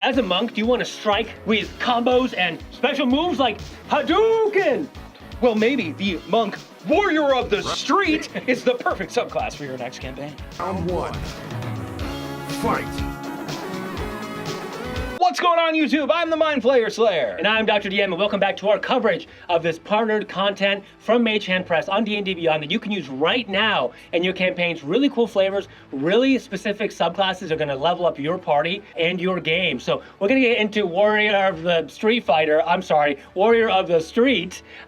As a monk, do you want to strike with combos and special moves like Hadouken? Well, maybe the monk warrior of the street is the perfect subclass for your next campaign. Round 1. Fight. What's going on, YouTube? I'm the Mind Flayer Slayer. And I'm Dr. DM, and welcome back to our coverage of this partnered content from Mage Hand Press on D&D Beyond that you can use right now in your campaigns. Really cool flavors, really specific subclasses are going to level up your party and your game. So we're going to get into Warrior of the Street,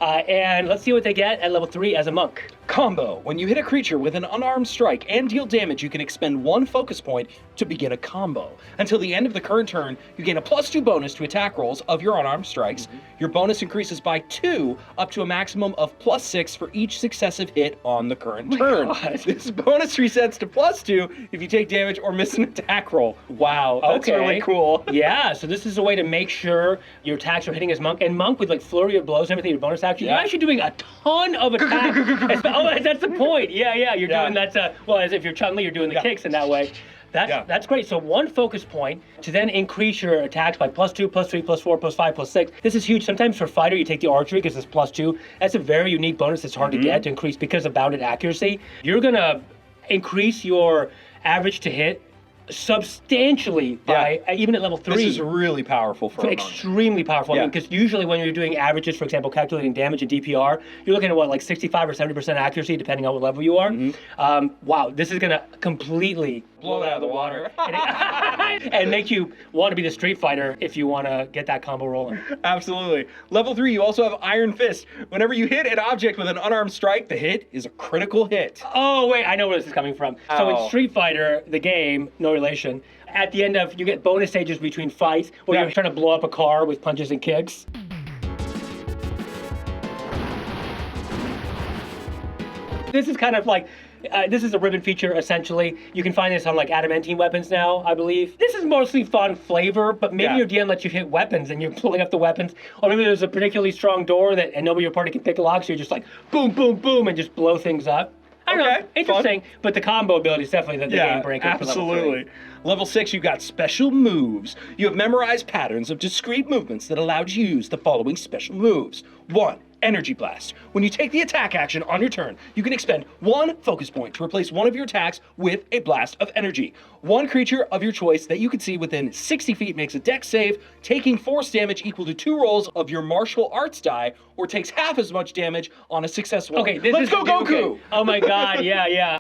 and let's see what they get at level 3 as a monk. Combo. When you hit a creature with an unarmed strike and deal damage, you can expend 1 focus point to begin a combo. Until the end of the current turn, you gain a +2 bonus to attack rolls of your unarmed strikes. Your bonus increases by 2, up to a maximum of +6 for each successive hit on the current turn. This bonus resets to +2 if you take damage or miss an attack roll. Wow, that's really cool. Yeah, so this is a way to make sure your attacks are hitting as monk. And monk with like flurry of blows and everything, your bonus action, you're actually doing a ton of attacks. Oh, that's the point. Yeah, you're doing that. Well, as if you're Chun-Li, you're doing the kicks in that way. That's great. So 1 focus point to then increase your attacks by +2, +3, +4, +5, +6. This is huge. Sometimes for fighter, you take the archery because it's +2. That's a very unique bonus that's hard to get to increase because of bounded accuracy. You're gonna increase your average to hit substantially by even at level 3. This is really powerful for a monk. Extremely powerful. Because usually when you're doing averages, for example, calculating damage and DPR, you're looking at what, like 65 or 70% accuracy, depending on what level you are. Wow, this is gonna completely blow it out of the water. and make you want to be the Street Fighter if you want to get that combo rolling. Absolutely. Level 3, you also have Iron Fist. Whenever you hit an object with an unarmed strike, the hit is a critical hit. Oh, wait, I know where this is coming from. So in Street Fighter, the game, no relation, at the end of, you get bonus stages between fights where you're trying to blow up a car with punches and kicks. This is kind of like, this is a ribbon feature, essentially. You can find this on like adamantine weapons now, I believe. This is mostly fun flavor, but maybe your DM lets you hit weapons and you're pulling up the weapons. Or maybe there's a particularly strong door that and nobody in your party can pick a lock, so you're just like boom, boom, boom, and just blow things up. I don't know, interesting, but the combo ability is definitely the game breaker. Absolutely. Level 6, you've got special moves. You have memorized patterns of discrete movements that allow you to use the following special moves. 1. Energy Blast. When you take the attack action on your turn, you can expend 1 focus point to replace one of your attacks with a blast of energy. 1 creature of your choice that you can see within 60 feet makes a dex save, taking force damage equal to 2 rolls of your martial arts die, or takes half as much damage on a successful. Okay, let's go Goku! Oh my god, yeah.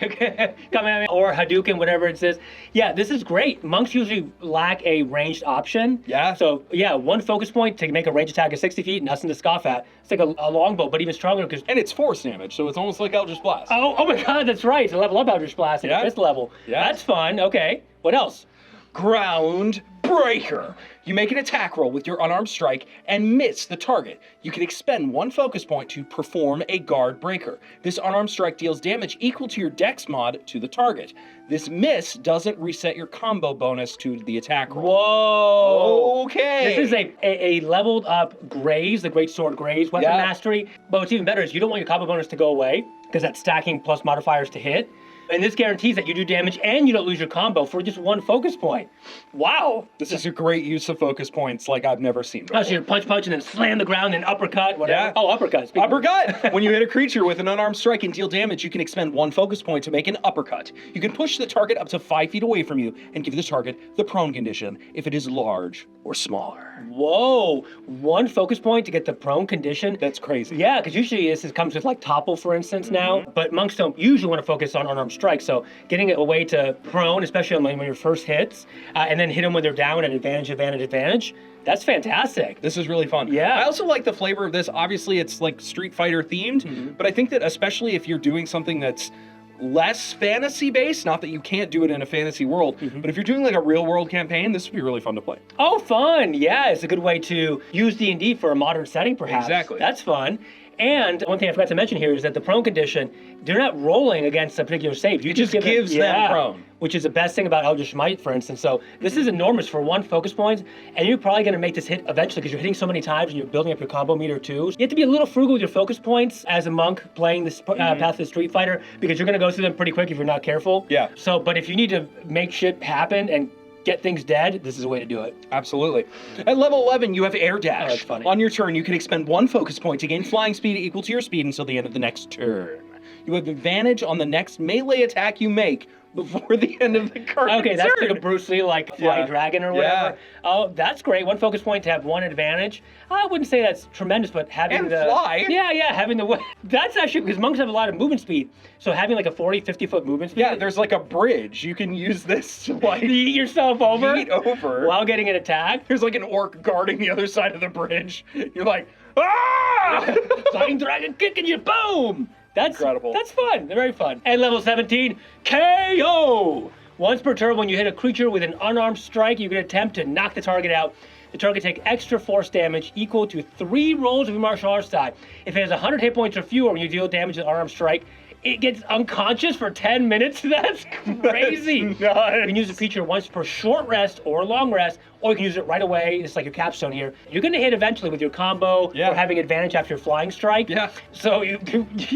Or Hadouken, whatever it says. Yeah, this is great. Monks usually lack a ranged option. Yeah. So, 1 focus point to make a ranged attack of 60 feet, nothing to scoff at. It's like a longbow, but even stronger because... And it's force damage, so it's almost like Eldritch Blast. Oh my god, that's right. To level up Eldritch Blast at 5th level. Yeah. That's fun, okay. What else? Ground Breaker. You make an attack roll with your unarmed strike and miss the target. You can expend 1 focus point to perform a guard breaker. This unarmed strike deals damage equal to your dex mod to the target. This miss doesn't reset your combo bonus to the attack roll. Whoa! Okay. This is a leveled up Graze, the Great Sword Graze weapon mastery. But what's even better is you don't want your combo bonus to go away because that's stacking plus modifiers to hit. And this guarantees that you do damage and you don't lose your combo for just 1 focus point. Wow. This is a great use of focus points like I've never seen before. Oh, so you punch, and then slam the ground and uppercut, whatever. Yeah. Oh, uppercut. Uppercut! When you hit a creature with an unarmed strike and deal damage, you can expend 1 focus point to make an uppercut. You can push the target up to 5 feet away from you and give the target the prone condition if it is large or smaller. Whoa, 1 focus point to get the prone condition? That's crazy. Yeah, because usually this comes with like topple, for instance, now. But monks don't usually want to focus on unarmed strikes, so getting it away to prone, especially when your first hits, and then hit them when they're down at advantage, that's fantastic. This is really fun. Yeah. I also like the flavor of this. Obviously, it's like Street Fighter themed, but I think that especially if you're doing something that's less fantasy-based, not that you can't do it in a fantasy world, but if you're doing like a real-world campaign, this would be really fun to play. Oh, fun. Yeah, it's a good way to use D&D for a modern setting, perhaps. Exactly. That's fun. And one thing I forgot to mention here is that the prone condition, they're not rolling against a particular save. It just gives them prone. Which is the best thing about Eldritch Might, for instance. So this is enormous for 1 focus point, and you're probably going to make this hit eventually because you're hitting so many times and you're building up your combo meter too. You have to be a little frugal with your focus points as a monk playing this Path of the Street Fighter because you're going to go through them pretty quick if you're not careful. Yeah. So, but if you need to make shit happen and get things dead, this is the way to do it. Absolutely. At level 11, you have air dash. Oh, that's funny. On your turn, you can expend 1 focus point to gain flying speed equal to your speed until the end of the next turn. You have advantage on the next melee attack you make before the end of the current Okay, that's turn. like a Bruce Lee, like flying dragon or whatever. Yeah. Oh, that's great. 1 focus point to have 1 advantage. I wouldn't say that's tremendous, but having And the fly. Yeah, having the that's actually because monks have a lot of movement speed. So having like a 40, 50 foot movement speed. Yeah, there's like a bridge. You can use this to like Yeet yourself over yeet over. while getting an attack. There's like an orc guarding the other side of the bridge. You're like, ah! Flying dragon kicking you, boom! That's Incredible. That's fun. They're very fun. And level 17, KO! Once per turn, when you hit a creature with an unarmed strike, you can attempt to knock the target out. The target take extra force damage equal to 3 rolls of your martial arts die. If it has 100 hit points or fewer when you deal damage with an unarmed strike, it gets unconscious for 10 minutes. That's crazy. You can use the creature once per short rest or long rest, or you can use it right away. It's like your capstone here. You're going to hit eventually with your combo or having advantage after your flying strike. Yeah. So you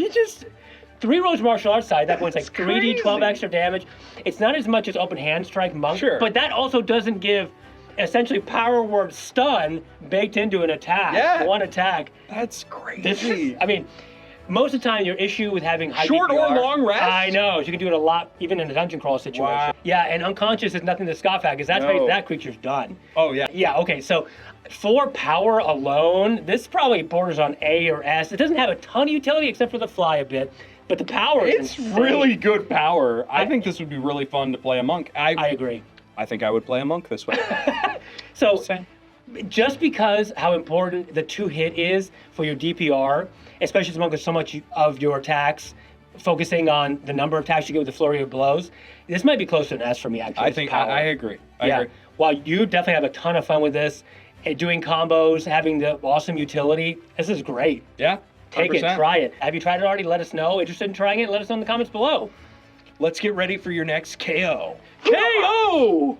just 3 rolls martial arts side. That one's like 3d12 extra damage. It's not as much as open hand strike monk, but that also doesn't give essentially power word stun baked into an attack. Yeah. 1 attack. That's crazy. This is, I mean, most of the time, your issue with having high Short or DPR, long rest? I know. You can do it a lot, even in a dungeon crawl situation. Wow. Yeah, and unconscious is nothing to scoff at, because that's how that creature's done. Oh, yeah. Yeah, okay, so for power alone, this probably borders on A or S. It doesn't have a ton of utility except for the fly a bit, but the power is It's insane. really good power. I think this would be really fun to play a monk. I agree. I think I would play a monk this way. So, just because how important the 2-hit is for your DPR, especially as monk with so much of your attacks focusing on the number of attacks you get with the flurry of blows, this might be close to an S for me, actually. I think I agree. I agree. While you definitely have a ton of fun with this, doing combos, having the awesome utility, this is great. Yeah. 100%. Take it, try it. Have you tried it already? Let us know. Interested in trying it? Let us know in the comments below. Let's get ready for your next KO. KO!